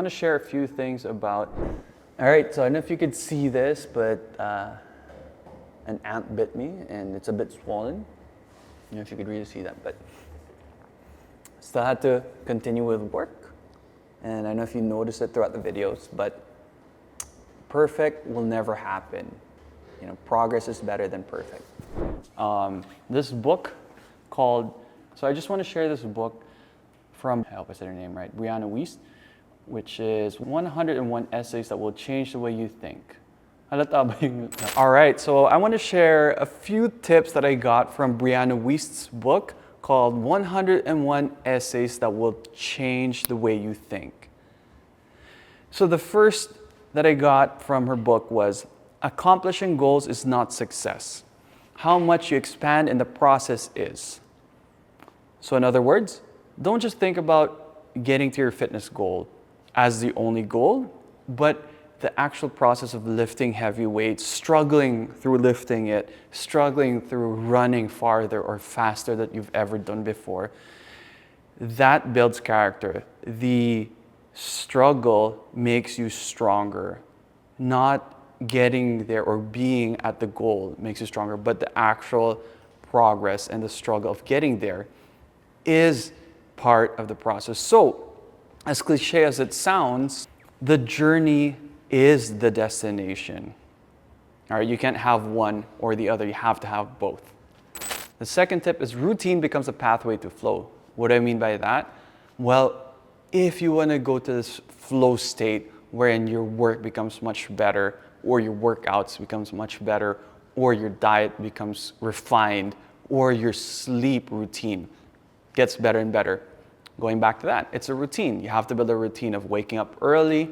want to share a few things about... All right, so I don't know if you could see this, but an ant bit me and it's a bit swollen. I don't know if you could really see that, but still had to continue with work. And I don't know if you noticed it throughout the videos, but perfect will never happen. You know, progress is better than perfect. This book called, so I just want to share this book from, I hope I said her name right, Brianna Wiest, which is 101 Essays That Will Change the Way You Think. All right, so I want to share a few tips that I got from Brianna Wiest's book called 101 Essays That Will Change the Way You Think. So the first that I got from her book was, accomplishing goals is not success. How much you expand in the process is. So in other words, don't just think about getting to your fitness goal as the only goal, but the actual process of lifting heavy weights, struggling through lifting it, struggling through running farther or faster than you've ever done before. That builds character. The struggle makes you stronger. Not getting there or being at the goal makes you stronger, but the actual progress and the struggle of getting there is part of the process. So, as cliche as it sounds, the journey is the destination. All right, you can't have one or the other, you have to have both. The second tip is routine becomes a pathway to flow. What do I mean by that? Well, if you want to go to this flow state wherein your work becomes much better, or your workouts becomes much better, or your diet becomes refined, or your sleep routine gets better and better. Going back to that, it's a routine. You have to build a routine of waking up early,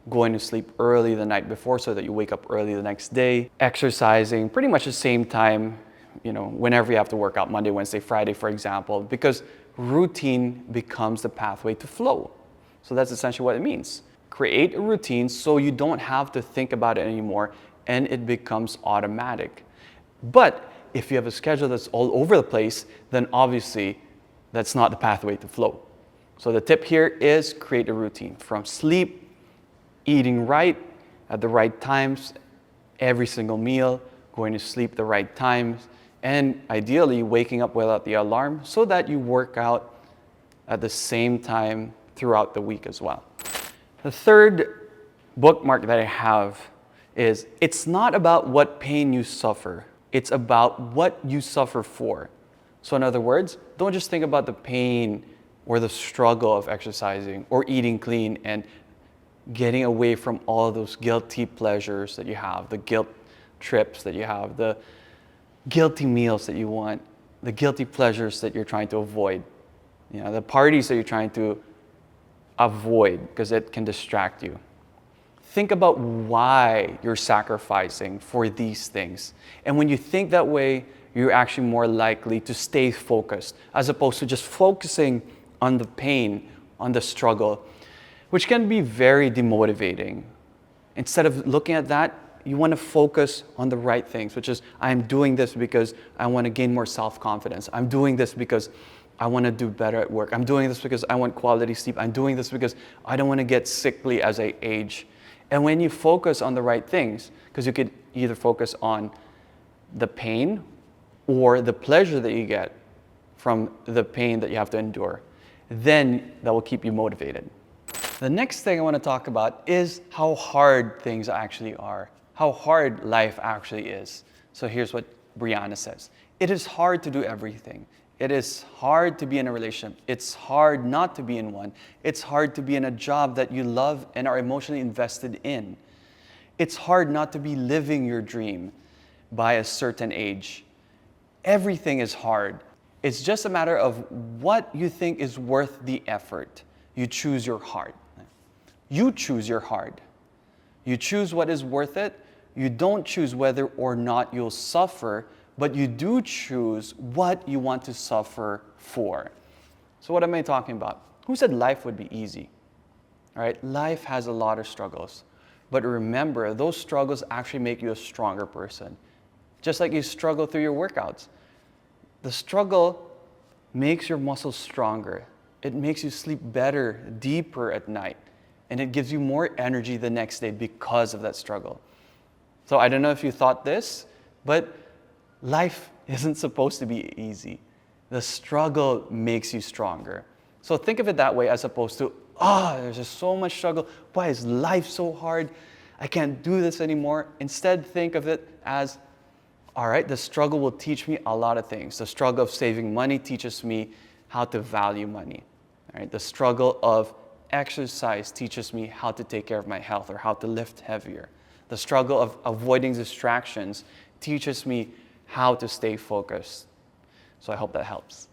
going to sleep early the night before so that you wake up early the next day, exercising pretty much the same time, you know, whenever you have to work out, Monday, Wednesday, Friday, for example, because routine becomes the pathway to flow. So that's essentially what it means. Create a routine so you don't have to think about it anymore and it becomes automatic. But if you have a schedule that's all over the place, then obviously that's not the pathway to flow. So the tip here is create a routine from sleep, eating right at the right times, every single meal, going to sleep the right times, and ideally waking up without the alarm so that you work out at the same time throughout the week as well. The third bookmark that I have is, it's not about what pain you suffer, it's about what you suffer for. So in other words, don't just think about the pain or the struggle of exercising or eating clean and getting away from all of those guilty pleasures that you have, the guilt trips that you have, the guilty meals that you want, the guilty pleasures that you're trying to avoid, you know, the parties that you're trying to avoid because it can distract you. Think about why you're sacrificing for these things. And when you think that way, you're actually more likely to stay focused as opposed to just focusing on the pain, on the struggle, which can be very demotivating. Instead of looking at that, you want to focus on the right things, which is, I'm doing this because I want to gain more self-confidence. I'm doing this because I want to do better at work. I'm doing this because I want quality sleep. I'm doing this because I don't want to get sickly as I age. And when you focus on the right things, because you could either focus on the pain or the pleasure that you get from the pain that you have to endure, then that will keep you motivated. The next thing I want to talk about is how hard things actually are, how hard life actually is. So here's what Brianna says. It is hard to do everything. It is hard to be in a relationship. It's hard not to be in one. It's hard to be in a job that you love and are emotionally invested in. It's hard not to be living your dream by a certain age. Everything is hard. It's just a matter of what you think is worth the effort. You choose your heart. You choose your heart. You choose what is worth it. You don't choose whether or not you'll suffer, but you do choose what you want to suffer for. So what am I talking about? Who said life would be easy? All right, life has a lot of struggles. But remember, those struggles actually make you a stronger person. Just like you struggle through your workouts. The struggle makes your muscles stronger. It makes you sleep better, deeper at night. and it gives you more energy the next day because of that struggle. So I don't know if you thought this, but life isn't supposed to be easy. The struggle makes you stronger. So think of it that way as opposed to, there's just so much struggle. Why is life so hard? I can't do this anymore. Instead, think of it as, all right, the struggle will teach me a lot of things. The struggle of saving money teaches me how to value money. All right, the struggle of exercise teaches me how to take care of my health or how to lift heavier. The struggle of avoiding distractions teaches me how to stay focused. So I hope that helps.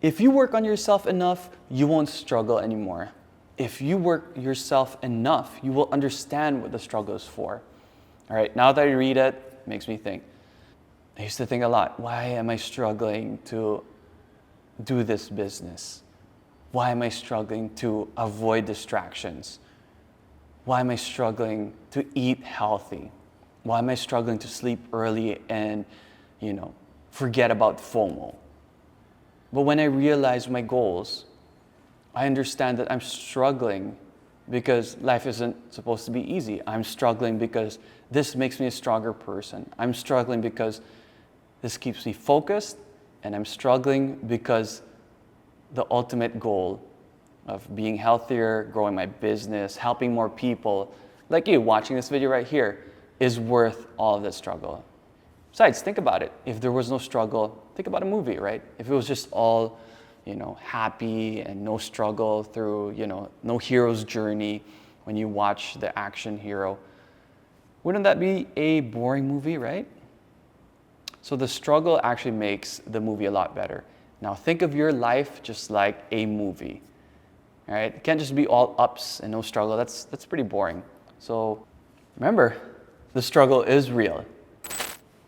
If you work on yourself enough, you won't struggle anymore. If you work yourself enough, you will understand what the struggle is for. All right, now that I read it, it makes me think. I used to think a lot, why am I struggling to do this business? Why am I struggling to avoid distractions? Why am I struggling to eat healthy? Why am I struggling to sleep early and, forget about FOMO? But when I realize my goals, I understand that I'm struggling because life isn't supposed to be easy. I'm struggling because this makes me a stronger person. I'm struggling because this keeps me focused, and I'm struggling because the ultimate goal of being healthier, growing my business, helping more people, like you watching this video right here, is worth all of that struggle. Besides, think about it. If there was no struggle, think about a movie, right? If it was just all, happy and no struggle through, no hero's journey when you watch the action hero, wouldn't that be a boring movie, right? So the struggle actually makes the movie a lot better. Now think of your life just like a movie, all right? It can't just be all ups and no struggle. That's pretty boring. So remember, the struggle is real.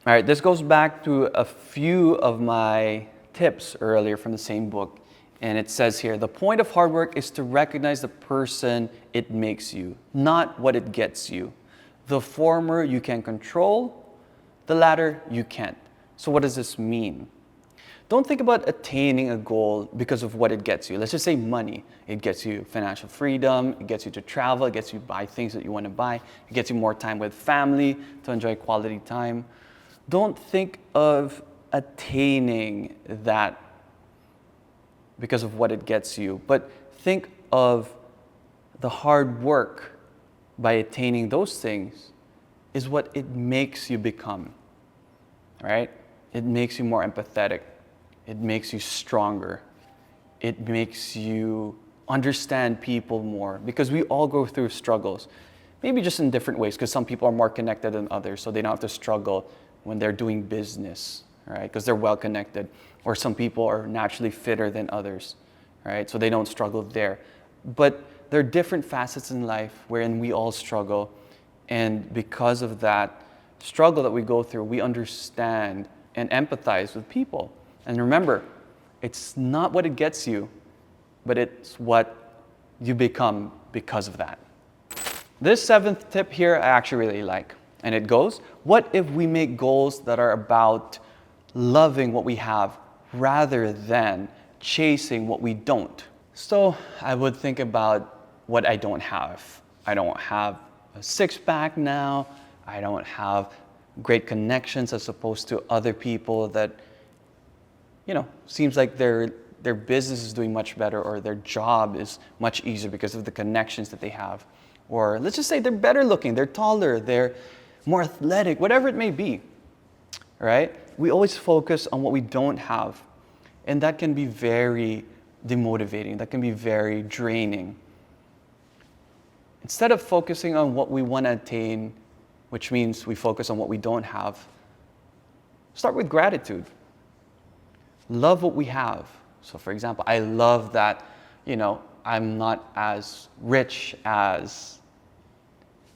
All right, this goes back to a few of my tips earlier from the same book. And it says here, the point of hard work is to recognize the person it makes you, not what it gets you. The former you can control, the latter you can't. So what does this mean? Don't think about attaining a goal because of what it gets you. Let's just say money. It gets you financial freedom, it gets you to travel, it gets you to buy things that you want to buy, it gets you more time with family to enjoy quality time. Don't think of attaining that because of what it gets you, but think of the hard work by attaining those things is what it makes you become, right? It makes you more empathetic. It makes you stronger. It makes you understand people more because we all go through struggles, maybe just in different ways because some people are more connected than others, so they don't have to struggle when they're doing business, right? Because they're well connected. Or some people are naturally fitter than others, right? So they don't struggle there. But there are different facets in life wherein we all struggle. And because of that struggle that we go through, we understand and empathize with people. And remember, it's not what it gets you, but it's what you become because of that. This seventh tip here I actually really like. And it goes, what if we make goals that are about loving what we have rather than chasing what we don't? So I would think about what I don't have. I don't have a six-pack now. I don't have great connections as opposed to other people that, seems like their business is doing much better or their job is much easier because of the connections that they have. Or let's just say they're better looking, they're taller, they're more athletic, whatever it may be, right? We always focus on what we don't have, and that can be very demotivating. That can be very draining. Instead of focusing on what we want to attain, which means we focus on what we don't have, start with gratitude. Love what we have. So for example, I love that, I'm not as rich as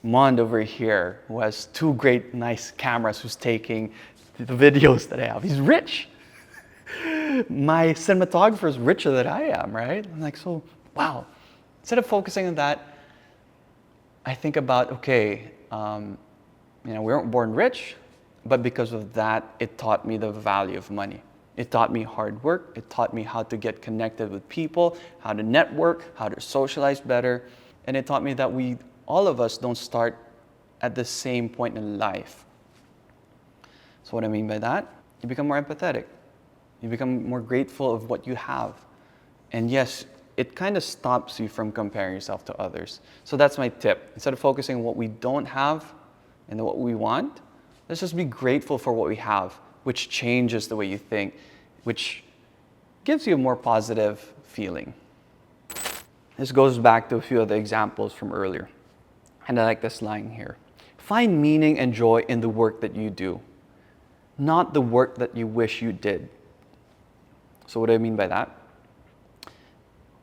Mond over here, who has two great, nice cameras, who's taking the videos that I have. He's rich. My cinematographer is richer than I am, right? I'm like, so, wow. Instead of focusing on that, I think about, okay, we weren't born rich, but because of that, it taught me the value of money. It taught me hard work. It taught me how to get connected with people, how to network, how to socialize better. And it taught me that all of us don't start at the same point in life. So what I mean by that, you become more empathetic. You become more grateful of what you have. And yes, it kind of stops you from comparing yourself to others. So that's my tip. Instead of focusing on what we don't have and what we want, let's just be grateful for what we have, which changes the way you think, which gives you a more positive feeling. This goes back to a few of the examples from earlier. And I like this line here. Find meaning and joy in the work that you do, not the work that you wish you did. So what do I mean by that?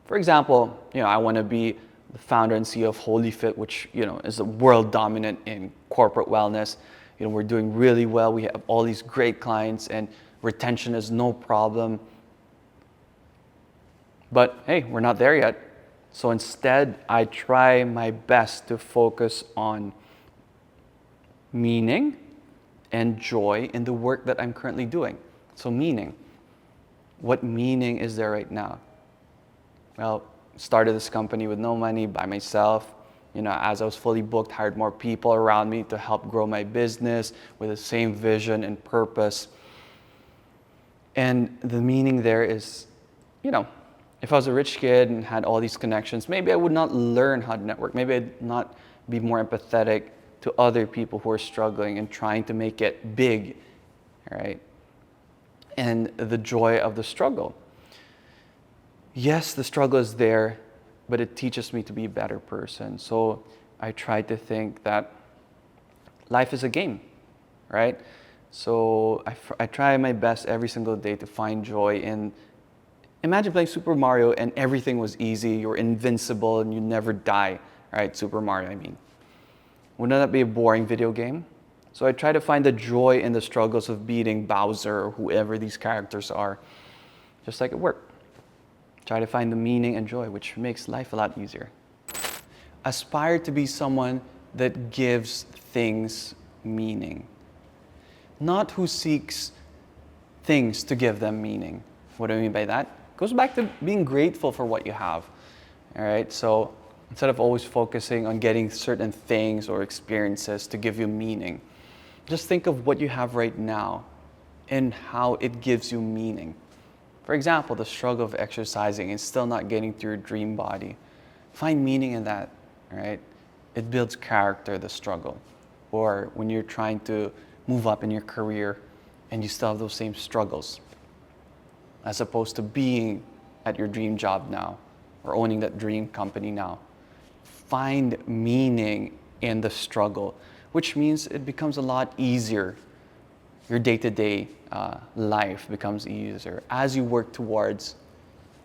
For example, I want to be the founder and CEO of HoliFit, which, is the world dominant in corporate wellness. We're doing really well. We have all these great clients and retention is no problem. But hey, we're not there yet. So instead, I try my best to focus on meaning and joy in the work that I'm currently doing. So meaning. What meaning is there right now? Well, started this company with no money by myself. As I was fully booked, hired more people around me to help grow my business with the same vision and purpose. And the meaning there is, if I was a rich kid and had all these connections, maybe I would not learn how to network. Maybe I'd not be more empathetic to other people who are struggling and trying to make it big, right? And the joy of the struggle. Yes, the struggle is there, but it teaches me to be a better person. So I try to think that life is a game, right? So I try my best every single day to find joy in. Imagine playing Super Mario and everything was easy, you're invincible and you never die, right? Super Mario, I mean. Wouldn't that be a boring video game? So I try to find the joy in the struggles of beating Bowser or whoever these characters are, just like at work. Try to find the meaning and joy, which makes life a lot easier. Aspire to be someone that gives things meaning, not who seeks things to give them meaning. What do I mean by that? It goes back to being grateful for what you have. All right, so instead of always focusing on getting certain things or experiences to give you meaning, just think of what you have right now and how it gives you meaning. For example, the struggle of exercising and still not getting to your dream body. Find meaning in that, right? It builds character, the struggle. Or when you're trying to move up in your career and you still have those same struggles, as opposed to being at your dream job now or owning that dream company now. Find meaning in the struggle, which means it becomes a lot easier. Your day-to-day life becomes easier as you work towards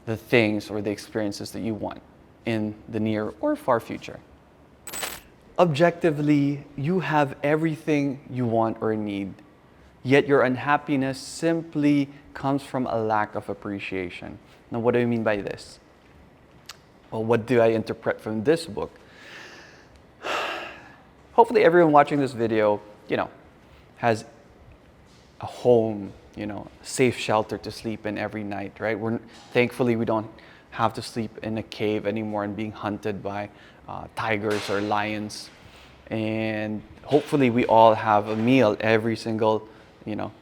the things or the experiences that you want in the near or far future. Objectively, you have everything you want or need, yet your unhappiness simply comes from a lack of appreciation. Now, what do I mean by this? Well, what do I interpret from this book? Hopefully everyone watching this video, has a home, safe shelter to sleep in every night, right? Thankfully, we don't have to sleep in a cave anymore and being hunted by tigers or lions. And hopefully we all have a meal every single,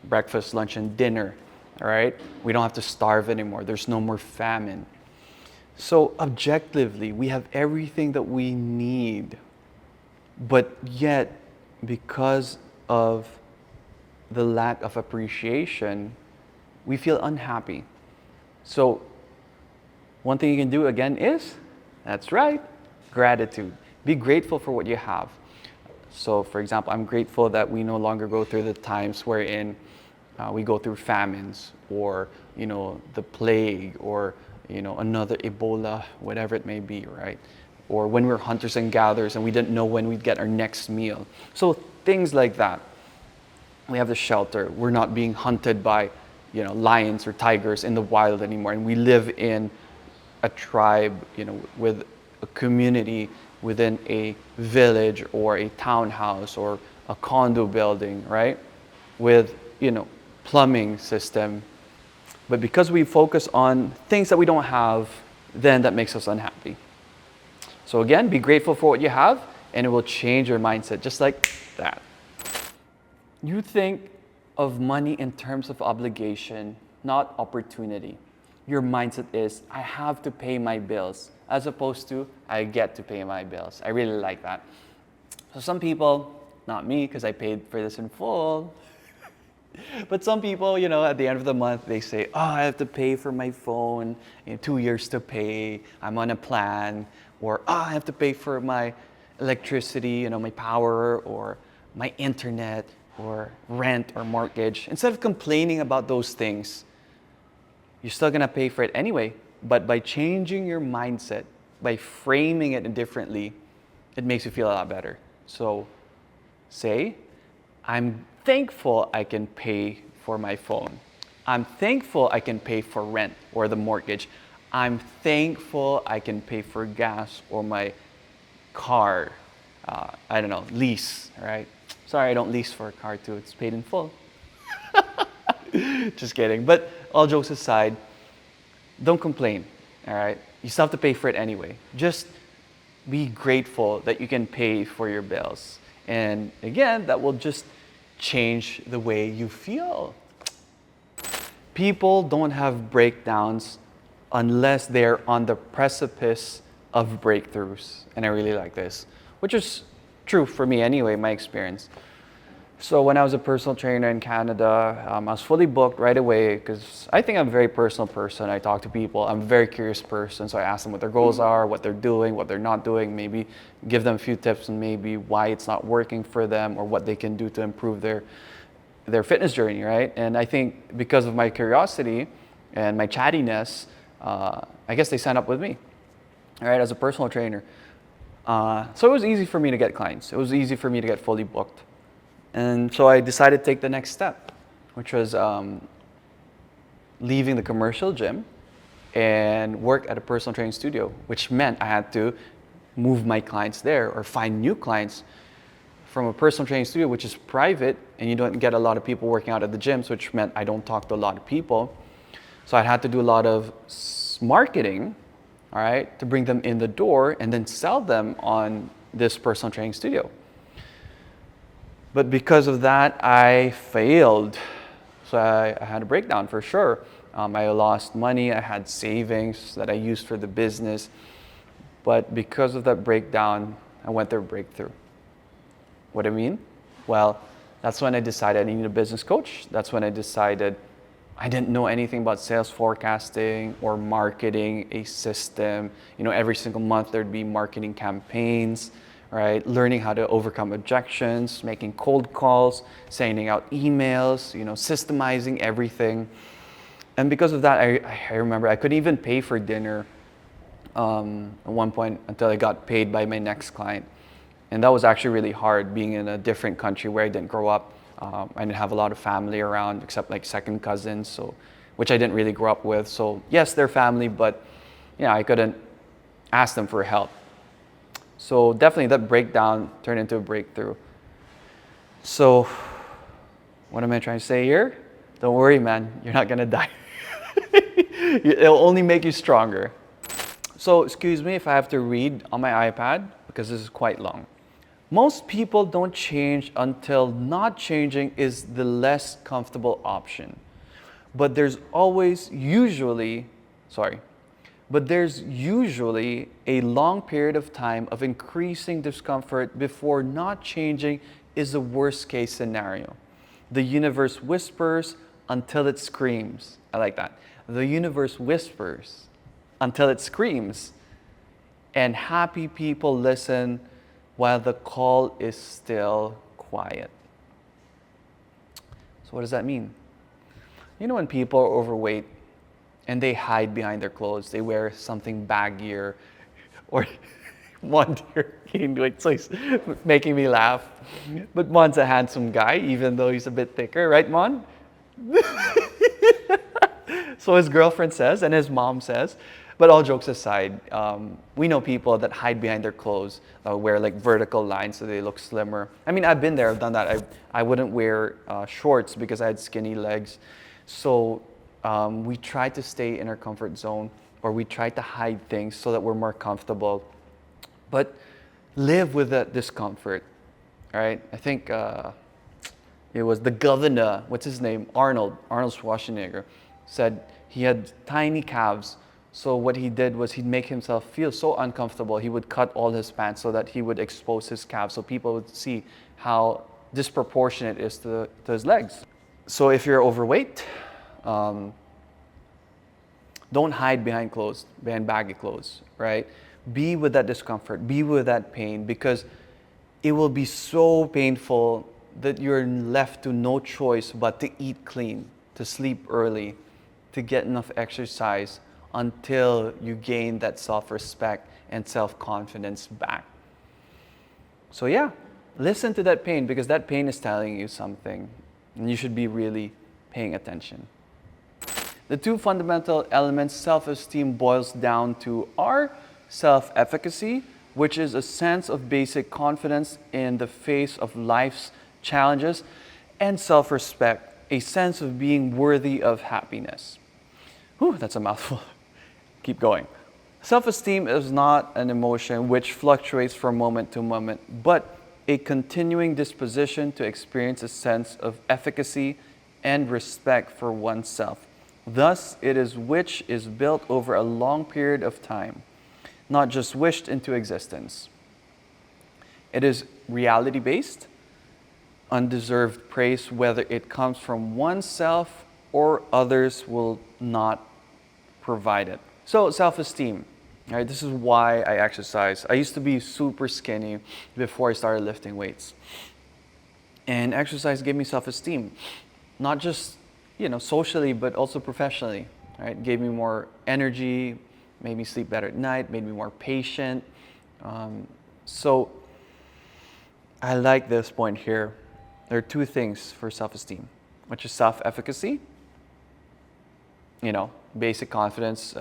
breakfast, lunch, and dinner, all right? We don't have to starve anymore. There's no more famine. So objectively, we have everything that we need, but yet, because of the lack of appreciation, we feel unhappy. So one thing you can do again is, that's right, gratitude. Be grateful for what you have. So for example, I'm grateful that we no longer go through the times wherein we go through famines or, the plague or, another Ebola, whatever it may be, right? Or when we're hunters and gatherers and we didn't know when we'd get our next meal. So things like that. We have the shelter. We're not being hunted by, lions or tigers in the wild anymore. And we live in a tribe, with a community within a village or a townhouse or a condo building, right? With, plumbing system. But because we focus on things that we don't have, then that makes us unhappy. So again, be grateful for what you have, and it will change your mindset just like that. You think of money in terms of obligation, not opportunity. Your mindset is, I have to pay my bills, as opposed to, I get to pay my bills. I really like that. So some people, not me, because I paid for this in full, but some people, at the end of the month, they say, oh, I have to pay for my phone, 2 years to pay, I'm on a plan, or oh, I have to pay for my electricity, my power, or my internet, or rent, or mortgage. Instead of complaining about those things, you're still gonna pay for it anyway, but by changing your mindset, by framing it differently, it makes you feel a lot better. So say, I'm thankful I can pay for my phone. I'm thankful I can pay for rent or the mortgage. I'm thankful I can pay for gas or my car, lease, right? Sorry, I don't lease for a car too, it's paid in full. Just kidding. But all jokes aside, don't complain, all right? You still have to pay for it anyway. Just be grateful that you can pay for your bills. And again, that will just change the way you feel. People don't have breakdowns unless they're on the precipice of breakthroughs. And I really like this, which is true for me anyway, my experience. So when I was a personal trainer in Canada, I was fully booked right away because I think I'm a very personal person. I talk to people. I'm a very curious person. So I ask them what their goals are, what they're doing, what they're not doing, maybe give them a few tips and maybe why it's not working for them or what they can do to improve their fitness journey, right? And I think because of my curiosity and my chattiness, I guess they signed up with me, all right, as a personal trainer. So it was easy for me to get clients. It was easy for me to get fully booked. And so I decided to take the next step, which was leaving the commercial gym and work at a personal training studio, which meant I had to move my clients there or find new clients from a personal training studio, which is private, and you don't get a lot of people working out at the gyms, which meant I don't talk to a lot of people. So I had to do a lot of marketing, all right, to bring them in the door and then sell them on this personal training studio. But because of that, I failed. So I had a breakdown for sure. I lost money, I had savings that I used for the business. But because of that breakdown, I went through a breakthrough. What do I mean? Well, that's when I decided I needed a business coach. That's when I decided I didn't know anything about sales forecasting or marketing, a system. Every single month there'd be marketing campaigns, right? Learning how to overcome objections, making cold calls, sending out emails, systemizing everything. And because of that, I remember I couldn't even pay for dinner at one point until I got paid by my next client. And that was actually really hard, being in a different country where I didn't grow up. I didn't have a lot of family around except like second cousins, which I didn't really grow up with. So yes, they're family, but I couldn't ask them for help. So definitely that breakdown turned into a breakthrough. So what am I trying to say here? Don't worry, man, you're not gonna die. It'll only make you stronger. So excuse me if I have to read on my iPad because this is quite long. Most people don't change until not changing is the less comfortable option. But there's usually a long period of time of increasing discomfort before not changing is the worst case scenario. The universe whispers until it screams. I like that. The universe whispers until it screams. And happy people listen while the call is still quiet. So what does that mean? When people are overweight and they hide behind their clothes, they wear something baggier, or Mon, you're gained weight, so he's making me laugh. But Mon's a handsome guy, even though he's a bit thicker, right, Mon? So his girlfriend says, and his mom says. But all jokes aside, we know people that hide behind their clothes, wear like vertical lines so they look slimmer. I mean, I've been there, I've done that. I wouldn't wear shorts because I had skinny legs. So we try to stay in our comfort zone, or we try to hide things so that we're more comfortable. but live with that discomfort. All right, I think it was the governor, what's his name, Arnold Schwarzenegger, said he had tiny calves. So what he did was he'd make himself feel so uncomfortable. He would cut all his pants so that he would expose his calves, so people would see how disproportionate it is to his legs. So if you're overweight, don't hide behind clothes, behind baggy clothes, right? Be with that discomfort, be with that pain, because it will be so painful that you're left to no choice but to eat clean, to sleep early, to get enough exercise until you gain that self-respect and self-confidence back. So yeah, listen to that pain, because that pain is telling you something, and you should be really paying attention. The two fundamental elements self-esteem boils down to are self-efficacy, which is a sense of basic confidence in the face of life's challenges, and self-respect, a sense of being worthy of happiness. Whew, that's a mouthful. Keep going. Self-esteem is not an emotion which fluctuates from moment to moment, but a continuing disposition to experience a sense of efficacy and respect for oneself. Thus, it is which is built over a long period of time, not just wished into existence. It is reality-based, undeserved praise, whether it comes from oneself or others, will not provide it. So, self-esteem. Right, this is why I exercise. I used to be super skinny before I started lifting weights. And exercise gave me self-esteem. Not just, socially, but also professionally. Right? Gave me more energy, made me sleep better at night, made me more patient. So I like this point here. There are two things for self-esteem, which is self-efficacy, basic confidence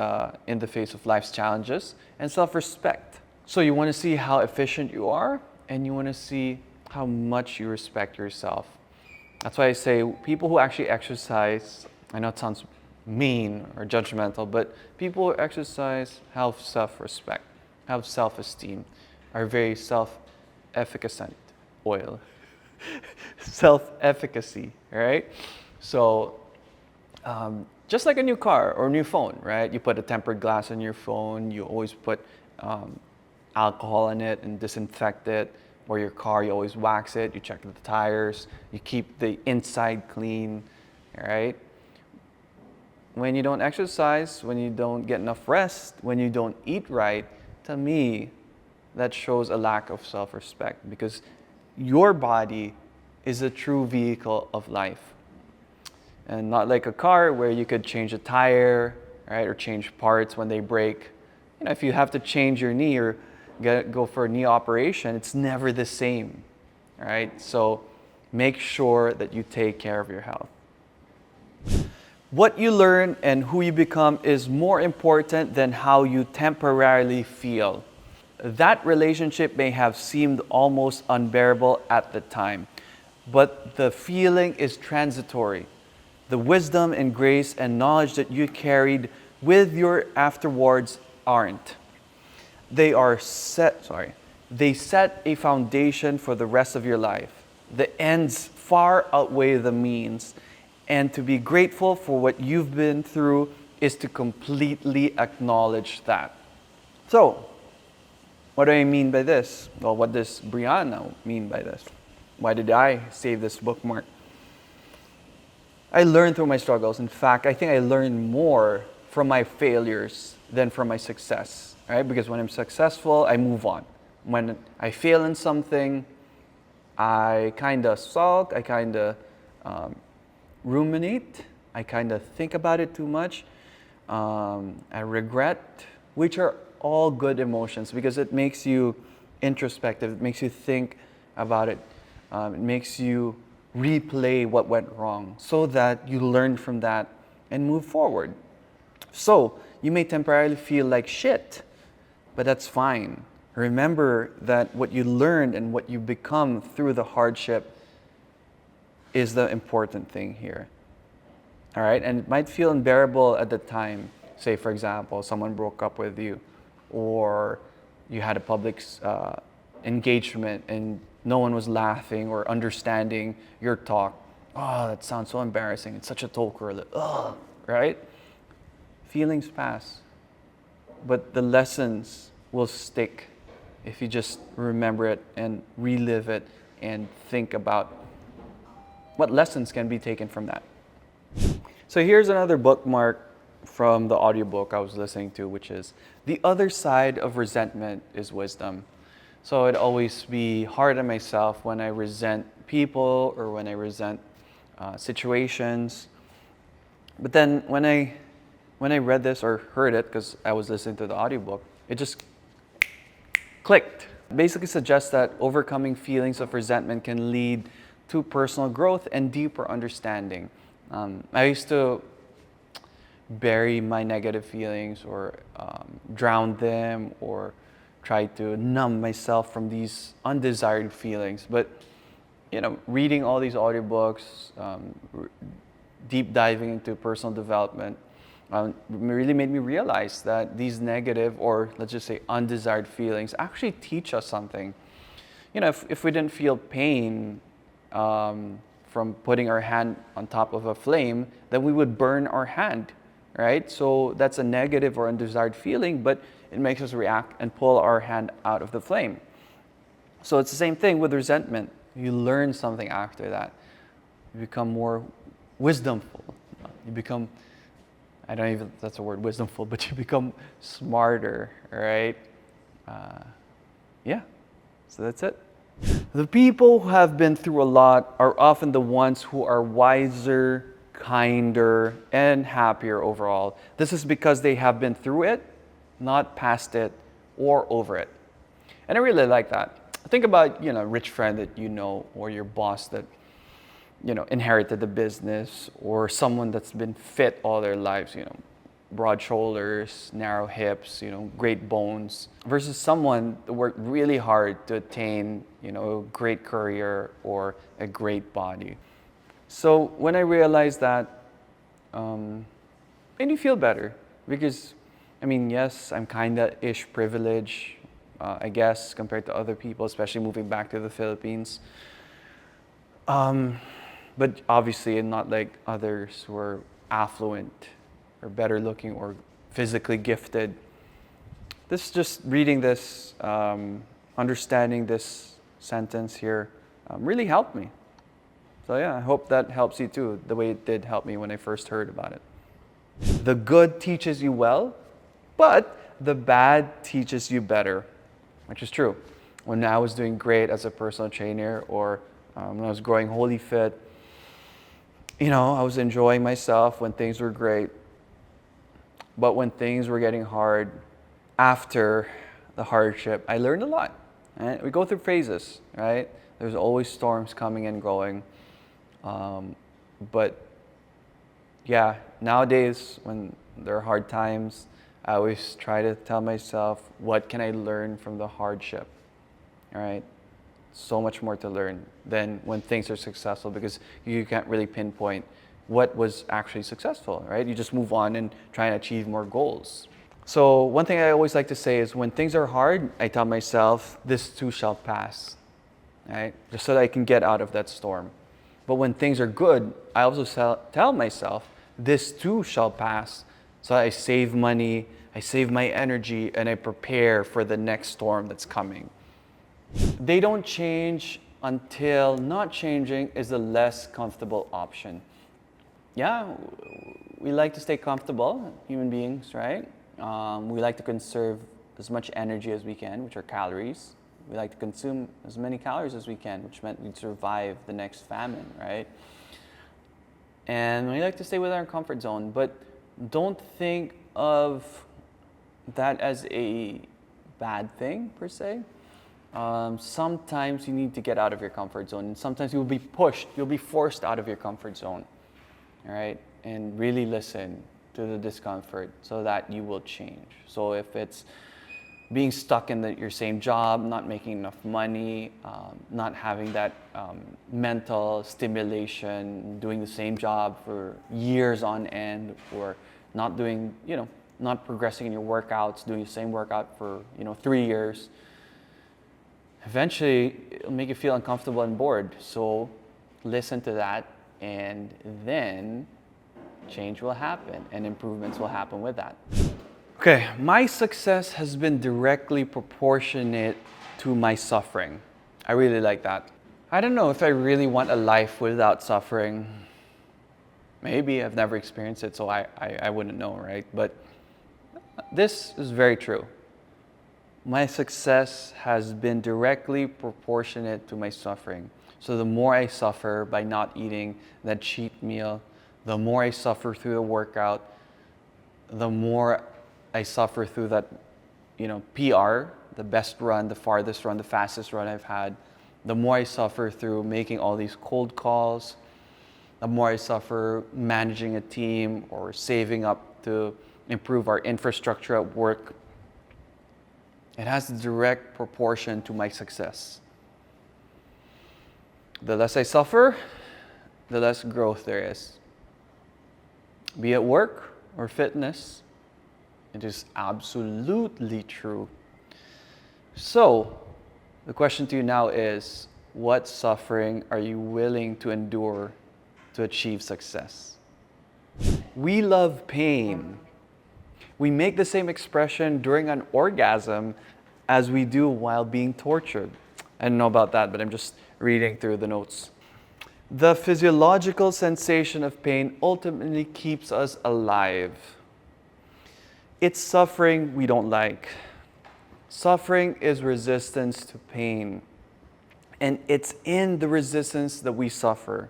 in the face of life's challenges, and self-respect. So you want to see how efficient you are, and you want to see how much you respect yourself. That's why I say people who actually exercise, I know it sounds mean or judgmental, but people who exercise have self-respect, have self-esteem, are very self-efficient. Self-efficacy, right? So, just like a new car or a new phone, right? You put a tempered glass on your phone, you always put alcohol in it and disinfect it. Or your car, you always wax it, you check the tires, you keep the inside clean, right? When you don't exercise, when you don't get enough rest, when you don't eat right, to me, that shows a lack of self-respect, because your body is a true vehicle of life. And not like a car where you could change a tire, right, or change parts when they break. If you have to change your knee or go for a knee operation, it's never the same, right? So make sure that you take care of your health. What you learn and who you become is more important than how you temporarily feel. That relationship may have seemed almost unbearable at the time, but the feeling is transitory. The wisdom and grace and knowledge that you carried with you afterwards aren't. They set a foundation for the rest of your life. The ends far outweigh the means, and to be grateful for what you've been through is to completely acknowledge that. So, what do I mean by this? Well, what does Brianna mean by this? Why did I save this bookmark? I learned through my struggles. In fact, I think I learned more from my failures than from my success, right? Because when I'm successful, I move on. When I fail in something, I kind of sulk, I kind of ruminate, I kind of think about it too much, I regret, which are all good emotions because it makes you introspective, it makes you think about it, it makes you replay what went wrong so that you learn from that and move forward. So you may temporarily feel like shit, but that's fine. Remember that what you learned and what you become through the hardship is the important thing here. All right, and it might feel unbearable at the time. Say, for example, someone broke up with you, or you had a public engagement and no one was laughing or understanding your talk. Oh, that sounds so embarrassing. It's such a talk, or oh, right? Feelings pass, but the lessons will stick if you just remember it and relive it and think about what lessons can be taken from that. So here's another bookmark from the audiobook I was listening to, which is "The Other Side of Resentment is Wisdom." So I'd always be hard on myself when I resent people or when I resent situations. But then when I read this or heard it, because I was listening to the audiobook, it just clicked. It basically suggests that overcoming feelings of resentment can lead to personal growth and deeper understanding. I used to bury my negative feelings or drown them or try to numb myself from these undesired feelings. But reading all these audiobooks, deep diving into personal development, really made me realize that these negative, or let's just say undesired feelings, actually teach us something. If we didn't feel pain from putting our hand on top of a flame, then we would burn our hand, right? So that's a negative or undesired feeling, but it makes us react and pull our hand out of the flame. So it's the same thing with resentment. You learn something after that. You become more wisdomful. You become, I don't even, that's a word, wisdomful, but you become smarter, right? Yeah, so that's it. The people who have been through a lot are often the ones who are wiser, kinder, and happier overall. This is because they have been through it, not past it or over it. And I really like that. Think about, a rich friend that you know, or your boss that, inherited the business, or someone that's been fit all their lives, broad shoulders, narrow hips, great bones, versus someone that worked really hard to attain, a great career or a great body. So when I realized that, made me feel better because, yes, I'm kinda-ish privileged, I guess, compared to other people, especially moving back to the Philippines. But obviously not like others who are affluent or better looking or physically gifted. Just reading this, understanding this sentence here really helped me. So yeah, I hope that helps you too, the way it did help me when I first heard about it. The good teaches you well, but the bad teaches you better, which is true. When I was doing great as a personal trainer, or when I was growing HoliFit, I was enjoying myself when things were great. But when things were getting hard, after the hardship, I learned a lot. Right? We go through phases, right? There's always storms coming and going. But yeah, nowadays when there are hard times, I always try to tell myself, what can I learn from the hardship? All right? So much more to learn than when things are successful, because you can't really pinpoint what was actually successful, right? You just move on and try and achieve more goals. So one thing I always like to say is when things are hard, I tell myself, this too shall pass, right? Just so that I can get out of that storm. But when things are good, I also tell myself, this too shall pass. So I save money, I save my energy, and I prepare for the next storm that's coming. They don't change until not changing is the less comfortable option. Yeah, we like to stay comfortable, human beings, right? We like to conserve as much energy as we can, which are calories. We like to consume as many calories as we can, which meant we'd survive the next famine, right? And we like to stay within our comfort zone, but don't think of that as a bad thing, per se. Sometimes you need to get out of your comfort zone, and sometimes you'll be pushed, you'll be forced out of your comfort zone, all right? And really listen to the discomfort so that you will change. So if it's being stuck in your same job, not making enough money, not having that mental stimulation, doing the same job for years on end, or not doing, not progressing in your workouts, doing the same workout for 3 years, eventually it'll make you feel uncomfortable and bored. So listen to that, and then change will happen and improvements will happen with that. Okay, my success has been directly proportionate to my suffering. I really like that. I don't know if I really want a life without suffering. Maybe I've never experienced it, so I wouldn't know, right? But this is very true. My success has been directly proportionate to my suffering. So the more I suffer by not eating that cheat meal, the more I suffer through the workout, the more I suffer through that, PR, the best run, the farthest run, the fastest run I've had, the more I suffer through making all these cold calls, the more I suffer managing a team or saving up to improve our infrastructure at work. It has a direct proportion to my success. The less I suffer, the less growth there is. Be it work or fitness, it is absolutely true. So, the question to you now is, what suffering are you willing to endure to achieve success? We love pain. We make the same expression during an orgasm as we do while being tortured. I don't know about that, but I'm just reading through the notes. The physiological sensation of pain ultimately keeps us alive. It's suffering we don't like. Suffering is resistance to pain. And it's in the resistance that we suffer.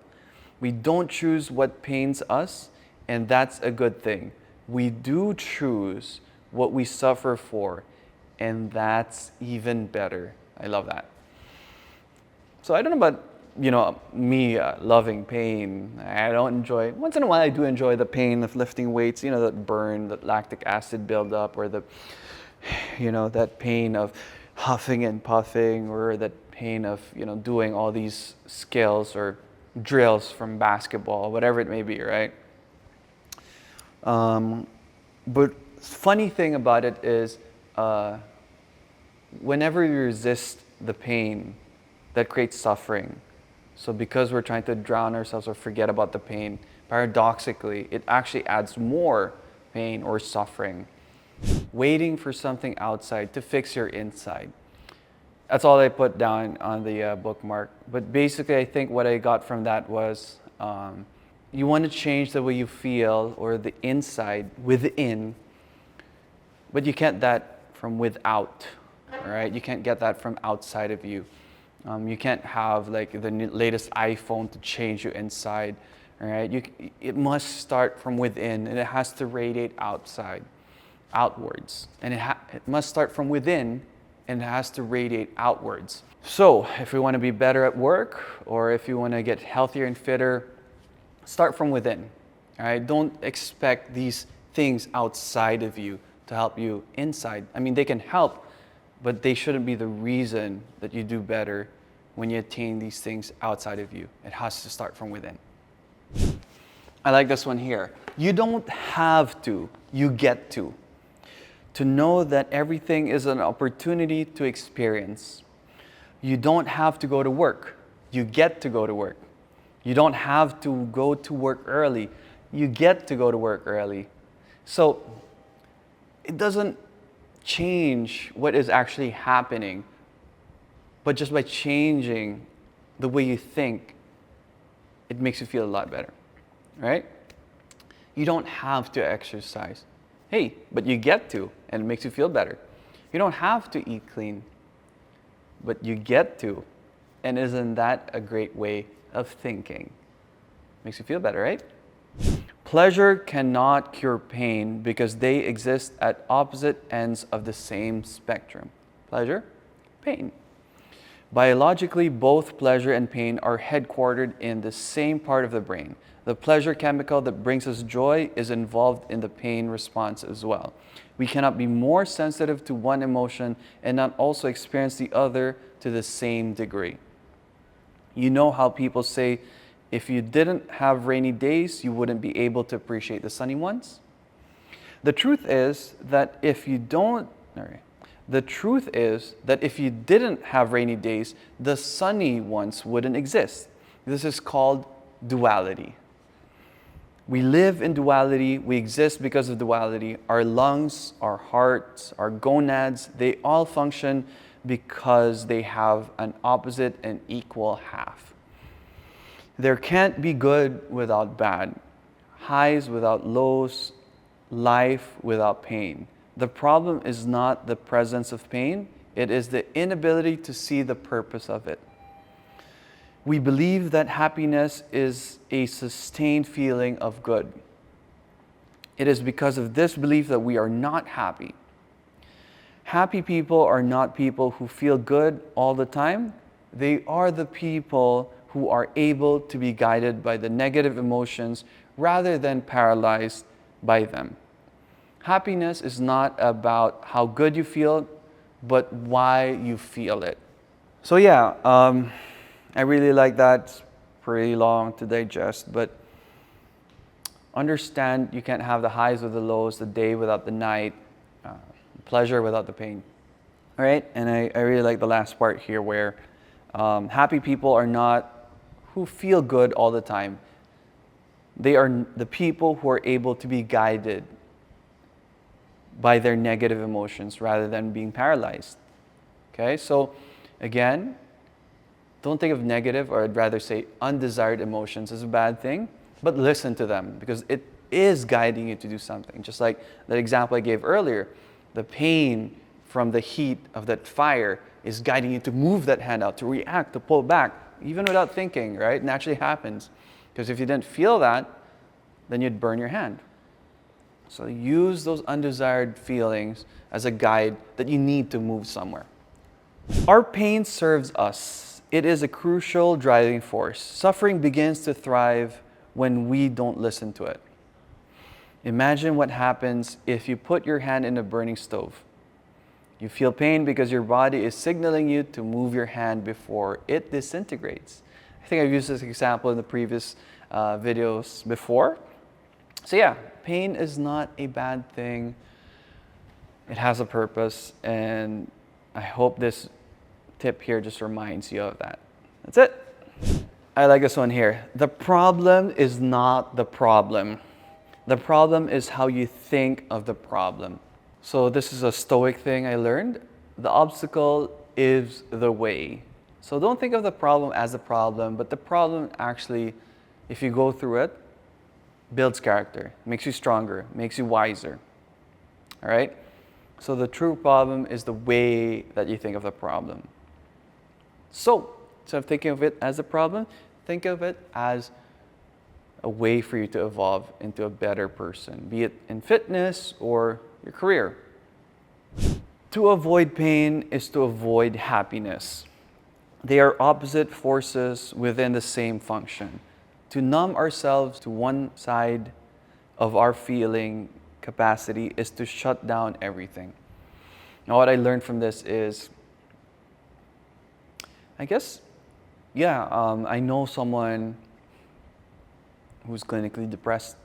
We don't choose what pains us, and that's a good thing. We do choose what we suffer for, and that's even better. I love that. So I don't know about, me loving pain. I don't enjoy, once in a while I do enjoy the pain of lifting weights, that burn, that lactic acid buildup, or that pain of huffing and puffing, or that pain of, doing all these skills or drills from basketball, whatever it may be, right? But funny thing about it is, whenever you resist the pain, that creates suffering. So because we're trying to drown ourselves or forget about the pain, paradoxically, it actually adds more pain or suffering. Waiting for something outside to fix your inside. That's all I put down on the bookmark. But basically, I think what I got from that was, you want to change the way you feel or the inside within, but you can't that from without, all right? You can't get that from outside of you. You can't have like the latest iPhone to change you inside, all right? It must start from within, and it has to radiate outwards. And it must start from within, and it has to radiate outwards. So if we want to be better at work, or if you want to get healthier and fitter, start from within, all right? Don't expect these things outside of you to help you inside. I mean, they can help, but they shouldn't be the reason that you do better when you attain these things outside of you. It has to start from within. I like this one here. You don't have to, you get to. To know that everything is an opportunity to experience. You don't have to go to work. You get to go to work. You don't have to go to work early. You get to go to work early. So it doesn't change what is actually happening, but just by changing the way you think, it makes you feel a lot better, right? You don't have to exercise. Hey, but you get to, and it makes you feel better. You don't have to eat clean, but you get to. And isn't that a great way of thinking? Makes you feel better, right? Pleasure cannot cure pain because they exist at opposite ends of the same spectrum. Pleasure, pain. Biologically, both pleasure and pain are headquartered in the same part of the brain. The pleasure chemical that brings us joy is involved in the pain response as well. We cannot be more sensitive to one emotion and not also experience the other to the same degree. You know how people say, if you didn't have rainy days, you wouldn't be able to appreciate the sunny ones? The truth is that if you don't, sorry, the truth is that if you didn't have rainy days, the sunny ones wouldn't exist. This is called duality. We live in duality, we exist because of duality. Our lungs, our hearts, our gonads, they all function because they have an opposite and equal half. There can't be good without bad, highs without lows, life without pain. The problem is not the presence of pain, it is the inability to see the purpose of it. We believe that happiness is a sustained feeling of good. It is because of this belief that we are not happy. Happy people are not people who feel good all the time. They are the people who are able to be guided by the negative emotions rather than paralyzed by them. Happiness is not about how good you feel, but why you feel it. So yeah, I really like that. It's pretty long to digest, but understand you can't have the highs or the lows, the day without the night, pleasure without the pain. All right, and I really like the last part here where happy people are not who feel good all the time. They are the people who are able to be guided by their negative emotions rather than being paralyzed. Okay, so again, don't think of negative, or I'd rather say undesired emotions as a bad thing, but listen to them because it is guiding you to do something. Just like that example I gave earlier, the pain from the heat of that fire is guiding you to move that hand out, to react, to pull back, even without thinking, right? It naturally happens. Because if you didn't feel that, then you'd burn your hand. So use those undesired feelings as a guide that you need to move somewhere. Our pain serves us. It is a crucial driving force. Suffering begins to thrive when we don't listen to it. Imagine what happens if you put your hand in a burning stove. You feel pain because your body is signaling you to move your hand before it disintegrates. I think I've used this example in the previous videos before. So yeah, pain is not a bad thing. It has a purpose, and I hope this tip here just reminds you of that. That's it. I like this one here. The problem is not the problem. The problem is how you think of the problem. So this is a Stoic thing I learned. The obstacle is the way. So don't think of the problem as a problem, but the problem actually, if you go through it, builds character, makes you stronger, makes you wiser. All right? So the true problem is the way that you think of the problem. So instead of thinking of it as a problem, think of it as a way for you to evolve into a better person, be it in fitness or your career. To avoid pain is to avoid happiness. They are opposite forces within the same function. To numb ourselves to one side of our feeling capacity is to shut down everything. Now, what I learned from this is, I guess, I know someone who's clinically depressed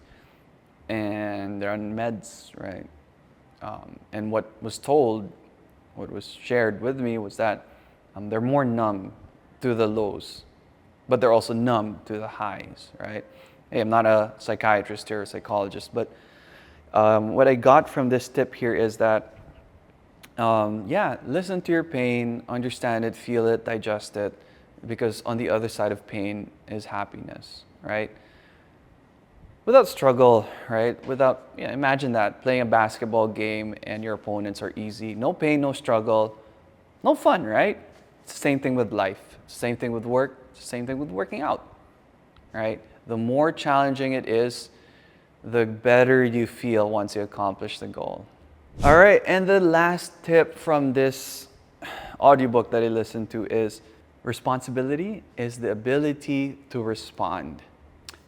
and they're on meds, right? And what was shared with me was that they're more numb to the lows, but they're also numb to the highs, right? Hey, I'm not a psychiatrist here or psychologist, but what I got from this tip here is that, listen to your pain, understand it, feel it, digest it, because on the other side of pain is happiness, right? Without struggle, right? Imagine that, playing a basketball game and your opponents are easy. No pain, no struggle, no fun, right? It's the same thing with life. It's the same thing with work. It's the same thing with working out, right? The more challenging it is, the better you feel once you accomplish the goal. All right, and the last tip from this audiobook that I listened to is responsibility is the ability to respond.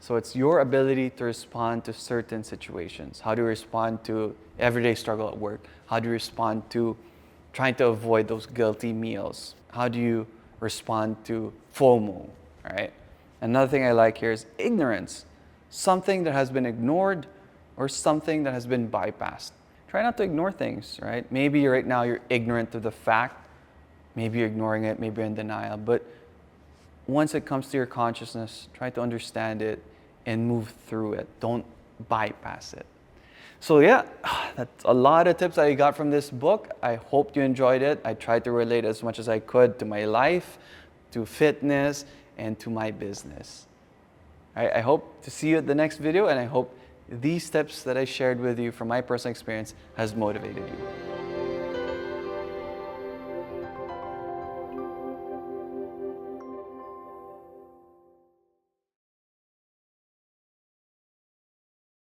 So it's your ability to respond to certain situations. How do you respond to everyday struggle at work? How do you respond to trying to avoid those guilty meals? How do you respond to FOMO, right? Another thing I like here is ignorance. Something that has been ignored or something that has been bypassed. Try not to ignore things, right? Maybe right now you're ignorant of the fact, maybe you're ignoring it, maybe you're in denial, but once it comes to your consciousness, try to understand it and move through it. Don't bypass it. So yeah, that's a lot of tips I got from this book. I hope you enjoyed it. I tried to relate as much as I could to my life, to fitness, and to my business. I hope to see you at the next video, and I hope these tips that I shared with you from my personal experience has motivated you.